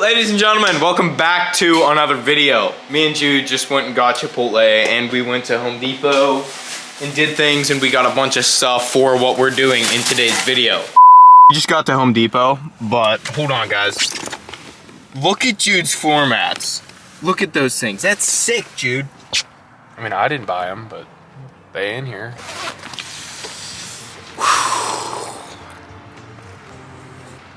ladies and gentlemen, welcome back to another video. Me and Jude just went and got Chipotle, and we went to Home Depot and did things, and we got a bunch of stuff for what we're doing in today's video. We just got to Home Depot, but hold on guys. Look at Jude's floor mats. Look at those things. That's sick, Jude. I mean, I didn't buy them, but they in here.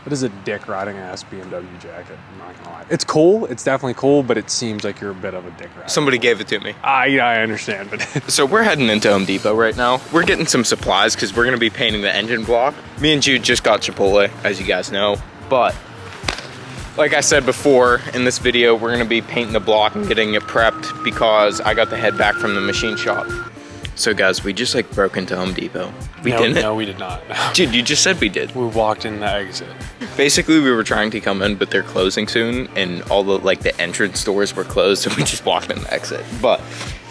It is a dick riding ass BMW jacket, I'm not gonna lie. It's cool, it's definitely cool, but it seems like you're a bit of a dick rider. Somebody gave it to me. Yeah, I understand, but... So we're heading into Home Depot right now. We're getting some supplies because we're gonna be painting the engine block. Me and Jude just got Chipotle, as you guys know, but like I said before in this video, we're gonna be painting the block and getting it prepped because I got the head back from the machine shop. So guys, we just like broke into Home Depot. We didn't? No, we did not. Dude, you just said we did. We walked in the exit. Basically, we were trying to come in, but they're closing soon, and all the like the entrance doors were closed, so we just walked in the exit. But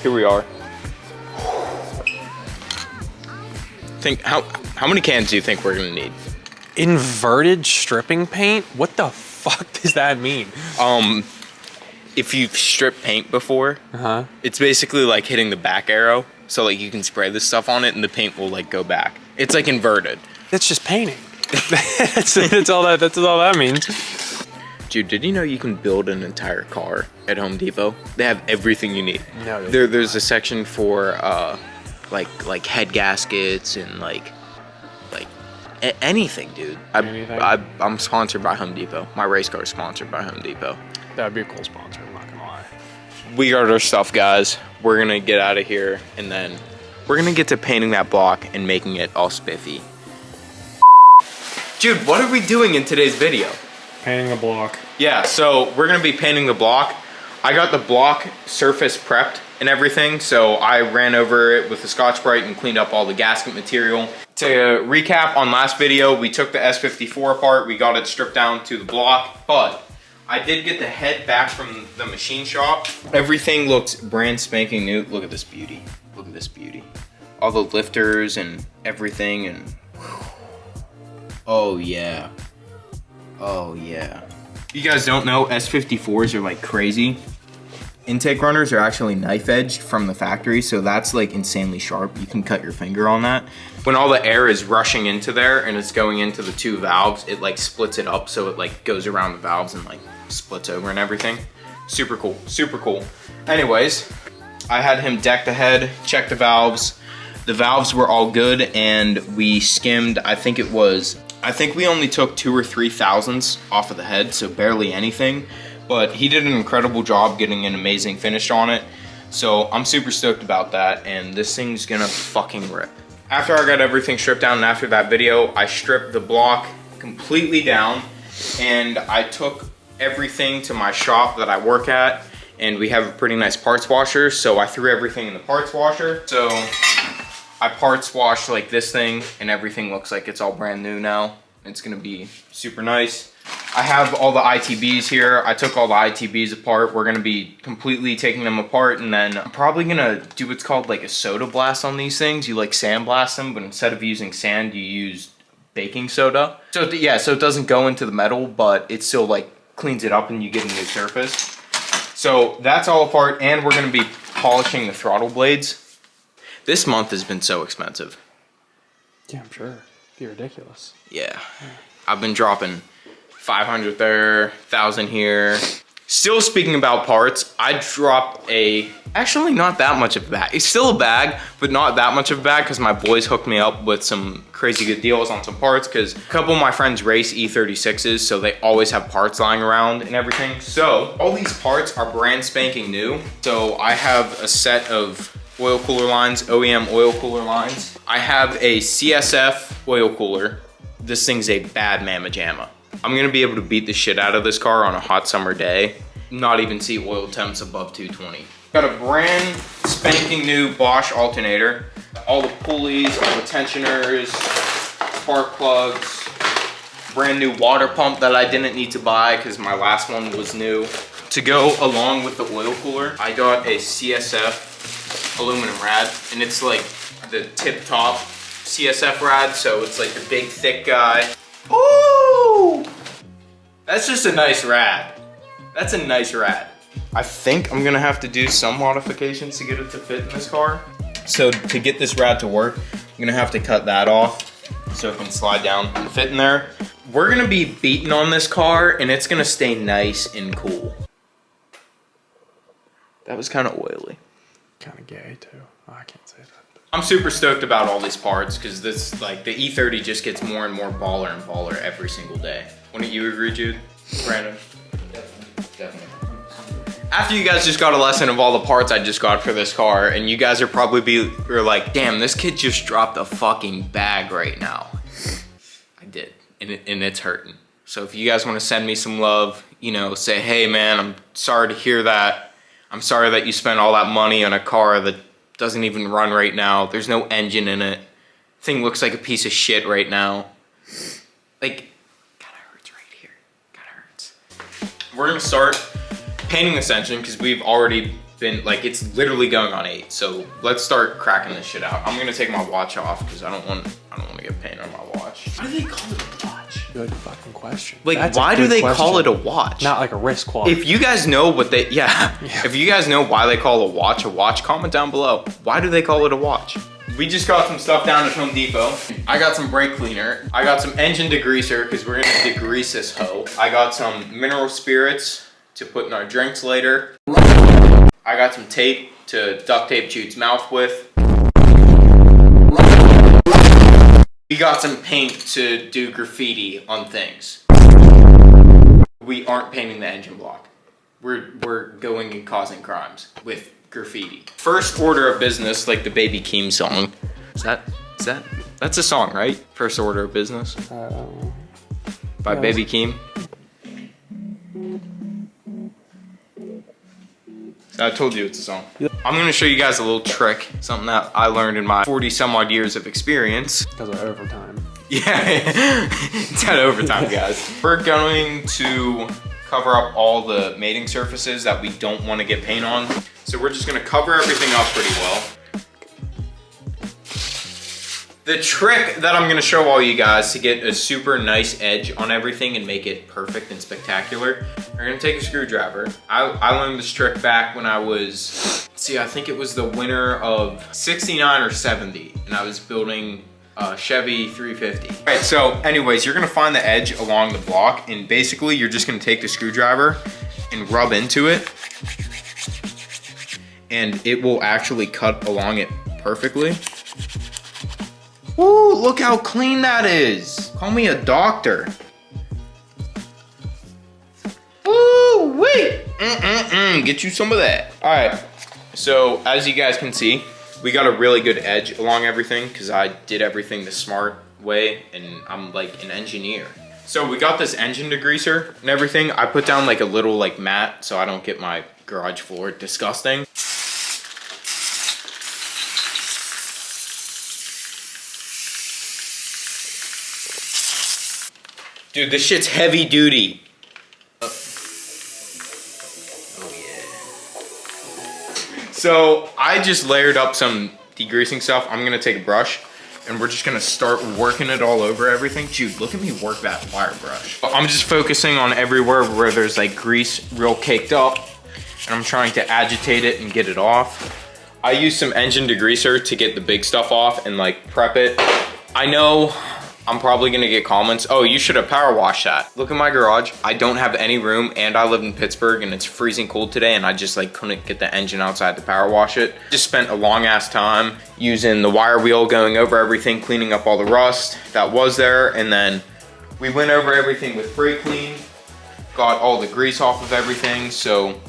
here we are. How many cans do you think we're gonna need? Inverted stripping paint? What the fuck does that mean? If you've stripped paint before, it's basically like hitting the back arrow. So like you can spray this stuff on it and the paint will like go back. It's like inverted. That's just painting. that's all that means. Dude, did you know you can build an entire car at Home Depot? They have everything you need. No, there's a section for like head gaskets and like anything, dude. I'm sponsored by Home Depot. My race car is sponsored by Home Depot. That'd be a cool sponsor, I'm not gonna lie. We got our stuff, guys. We're gonna get out of here, and then we're gonna get to painting that block and making it all spiffy. Jude, what are we doing in today's video? Painting the block. Yeah, so we're gonna be painting the block. I got the block surface prepped and everything, so I ran over it with the Scotch-Brite and cleaned up all the gasket material. To recap on last video, we took the S54 apart, we got it stripped down to the block, but I did get the head back from the machine shop. Everything looks brand spanking new. Look at this beauty. Look at this beauty. All the lifters and everything, and whew. Oh yeah. Oh yeah. You guys don't know, S54s are like crazy. Intake runners are actually knife edged from the factory, so that's like insanely sharp. You can cut your finger on that. When all the air is rushing into there and it's going into the two valves, it like splits it up so it like goes around the valves and like splits over and everything. Super cool, super cool. Anyways, I had him deck the head, check the valves. The valves were all good, and we skimmed, I think we only took 2 or 3 thousandths off of the head, so barely anything. But he did an incredible job getting an amazing finish on it. So I'm super stoked about that, and this thing's gonna fucking rip. After I got everything stripped down and after that video, I stripped the block completely down, and I took everything to my shop that I work at, and we have a pretty nice parts washer, so I threw everything in the parts washer. So I parts washed like this thing, and everything looks like it's all brand new now. It's gonna be super nice. I have all the ITBs here. I took all the ITBs apart. We're gonna be completely taking them apart, and then I'm probably gonna do what's called like a soda blast on these things. You like sandblast them, but instead of using sand, you use baking soda. So yeah, so it doesn't go into the metal, but it still like cleans it up and you get a new surface. So that's all apart, and we're gonna be polishing the throttle blades. This month has been so expensive. Yeah, I'm sure. It'd be ridiculous. Yeah. I've been dropping 500 there, 1,000 here. Still speaking about parts, I dropped actually not that much of a bag. It's still a bag, but not that much of a bag because my boys hooked me up with some crazy good deals on some parts because a couple of my friends race E36s, so they always have parts lying around and everything. So all these parts are brand spanking new. So I have a set of oil cooler lines, OEM oil cooler lines. I have a CSF oil cooler. This thing's a bad mamma jamma. I'm gonna be able to beat the shit out of this car on a hot summer day. Not even see oil temps above 220. Got a brand spanking new Bosch alternator. All the pulleys, all the tensioners, spark plugs, brand new water pump that I didn't need to buy because my last one was new. To go along with the oil cooler, I got a CSF aluminum rad, and it's like the tip top CSF rad, so it's like the big thick guy. Ooh! That's just a nice rad. That's a nice rad. I think I'm gonna have to do some modifications to get it to fit in this car. So to get this rad to work, I'm gonna have to cut that off so it can slide down and fit in there. We're gonna be beating on this car and it's gonna stay nice and cool. That was kind of oily. Kind of gay too. Oh, I can't say that. I'm super stoked about all these parts because this, like, the E30 just gets more and more baller and baller every single day. Wouldn't you agree, Jude? Brandon? Definitely. After you guys just got a lesson of all the parts I just got for this car, and you guys are probably like, damn, this kid just dropped a fucking bag right now. I did, and it's hurting. So if you guys want to send me some love, you know, say, hey man, I'm sorry to hear that. I'm sorry that you spent all that money on a car that doesn't even run right now. There's no engine in it. Thing looks like a piece of shit right now. Like, kinda hurts right here. Kinda hurts. We're gonna start painting this engine because we've already been, like, it's literally going on 8. So let's start cracking this shit out. I'm gonna take my watch off because I don't want to get paint on my watch. Why do they call it a watch? Good fucking question. Like, That's why do they call it a watch? Not like a wristwatch. If you guys know what they, yeah. If you guys know why they call a watch, comment down below. Why do they call it a watch? We just got some stuff down at Home Depot. I got some brake cleaner. I got some engine degreaser because we're gonna degrease this hoe. I got some mineral spirits to put in our drinks later. I got some tape to duct tape Jude's mouth with. We got some paint to do graffiti on things. We aren't painting the engine block. We're going and causing crimes with graffiti. First order of business, like the Baby Keem song. That's a song, right? First order of business. By Baby Keem. So I told you it's a song. I'm gonna show you guys a little trick, something that I learned in my 40 some odd years of experience. Because of overtime. Yeah, it's at overtime, guys. We're going to cover up all the mating surfaces that we don't want to get paint on. So we're just gonna cover everything up pretty well. The trick that I'm gonna show all you guys to get a super nice edge on everything and make it perfect and spectacular, we're gonna take a screwdriver. I learned this trick back when I was, I think it was the winter of 69 or 70, and I was building a Chevy 350. All right, so anyways, you're gonna find the edge along the block, and basically you're just gonna take the screwdriver and rub into it, and it will actually cut along it perfectly. Woo, look how clean that is. Call me a doctor. Woo, wait. Get you some of that. All right, so as you guys can see, we got a really good edge along everything because I did everything the smart way and I'm like an engineer. So we got this engine degreaser and everything. I put down like a little like mat so I don't get my garage floor disgusting. Dude, this shit's heavy duty. Oh yeah. So I just layered up some degreasing stuff. I'm gonna take a brush and we're just gonna start working it all over everything. Dude, look at me work that wire brush. I'm just focusing on everywhere where there's like grease real caked up and I'm trying to agitate it and get it off. I use some engine degreaser to get the big stuff off and like prep it. I know I'm probably gonna get comments, oh, you should have power washed that. Look at my garage. I don't have any room and I live in Pittsburgh and it's freezing cold today and I just like couldn't get the engine outside to power wash it. Just spent a long ass time using the wire wheel, going over everything, cleaning up all the rust that was there. And then we went over everything with brake clean, got all the grease off of everything. So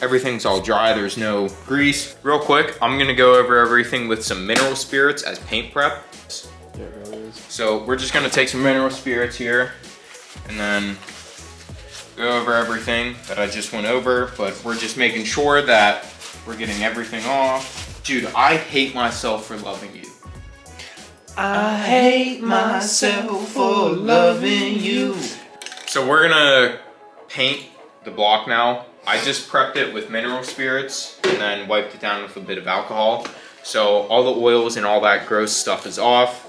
everything's all dry, there's no grease. Real quick, I'm gonna go over everything with some mineral spirits as paint prep. Yeah, it really is. So we're just gonna take some mineral spirits here and then go over everything that I just went over, but we're just making sure that we're getting everything off. Dude, I hate myself for loving you. I hate myself for loving you. So we're gonna paint the block now. I just prepped it with mineral spirits and then wiped it down with a bit of alcohol. So all the oils and all that gross stuff is off.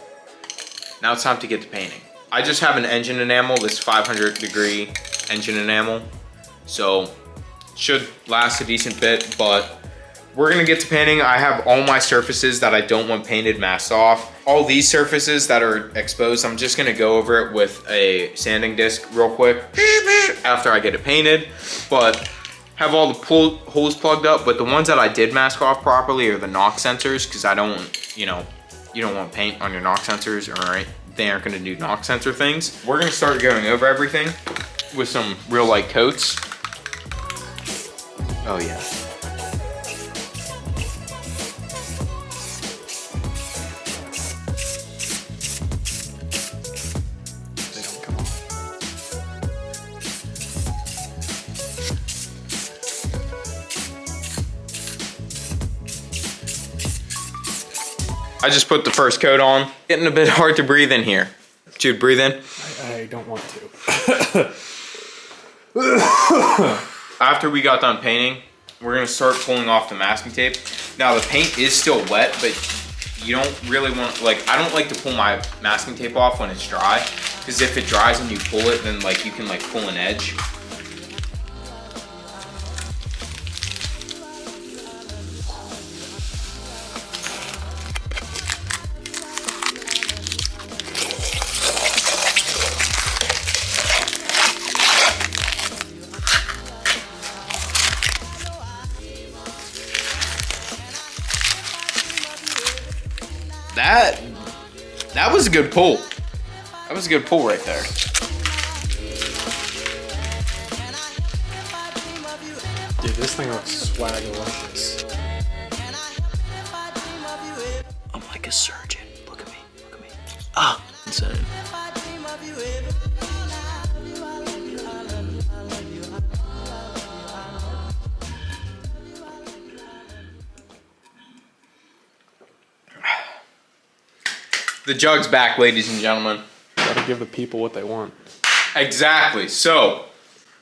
Now it's time to get to painting. I just have an engine enamel, this 500 degree engine enamel. So should last a decent bit, but we're gonna get to painting. I have all my surfaces that I don't want painted masked off. All these surfaces that are exposed, I'm just gonna go over it with a sanding disc real quick after I get it painted. But have all the holes plugged up, but the ones that I did mask off properly are the knock sensors, because I don't, you know, you don't want paint on your knock sensors, all right? They aren't gonna do knock sensor things. We're gonna start going over everything with some real light coats. Oh yeah. They don't come off. I just put the first coat on. Getting a bit hard to breathe in here. Jude, breathe in. I don't want to. After we got done painting, we're gonna start pulling off the masking tape. Now the paint is still wet, but you don't really want, like, I don't like to pull my masking tape off when it's dry, because if it dries and you pull it, then like you can like pull an edge. That was a good pull. That was a good pull right there. Dude, this thing looks swagalicious. I'm like a surgeon. Look at me. Look at me. Ah, insane. The jug's back, ladies and gentlemen. Gotta give the people what they want. Exactly. So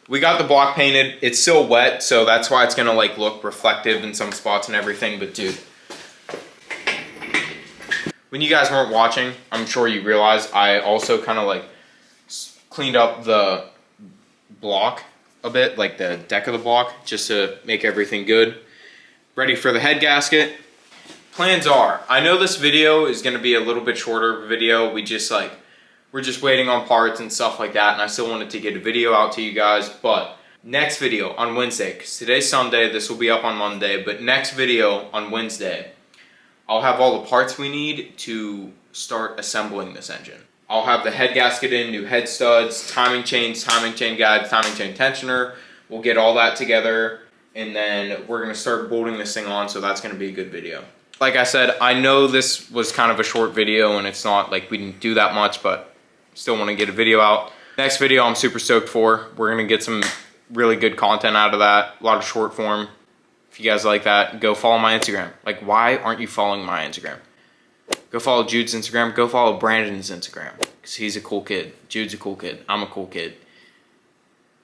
we got the block painted. It's still wet, so that's why it's gonna like look reflective in some spots and everything. But dude, when you guys weren't watching, I'm sure you realized I also kind of like cleaned up the block a bit, like the deck of the block, just to make everything good. Ready for the head gasket. Plans are, I know this video is gonna be a little bit shorter of a video. We're just waiting on parts and stuff like that, and I still wanted to get a video out to you guys. But next video on Wednesday, because today's Sunday, this will be up on Monday, but next video on Wednesday, I'll have all the parts we need to start assembling this engine. I'll have the head gasket in, new head studs, timing chains, timing chain guides, timing chain tensioner. We'll get all that together, and then we're gonna start bolting this thing on, so that's gonna be a good video. Like I said, I know this was kind of a short video and it's not like we didn't do that much, but still want to get a video out. Next video I'm super stoked for. We're going to get some really good content out of that. A lot of short form. If you guys like that, go follow my Instagram. Like, why aren't you following my Instagram? Go follow Jude's Instagram. Go follow Brandon's Instagram, because he's a cool kid. Jude's a cool kid. I'm a cool kid.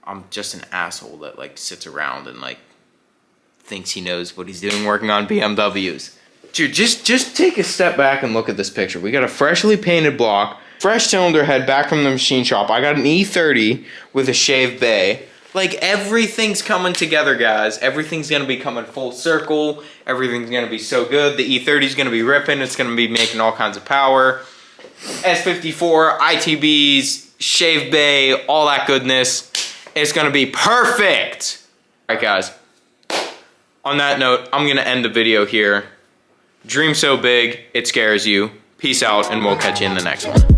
I'm just an asshole that like sits around and like thinks he knows what he's doing working on BMWs. Dude, just take a step back and look at this picture. We got a freshly painted block, fresh cylinder head back from the machine shop. I got an E30 with a shaved bay. Like, everything's coming together, guys. Everything's gonna be coming full circle. Everything's gonna be so good. The E30 is gonna be ripping. It's gonna be making all kinds of power. S54, ITBs, shaved bay, all that goodness. It's gonna be perfect. All right, guys. On that note, I'm gonna end the video here. Dream so big, it scares you. Peace out, and we'll catch you in the next one.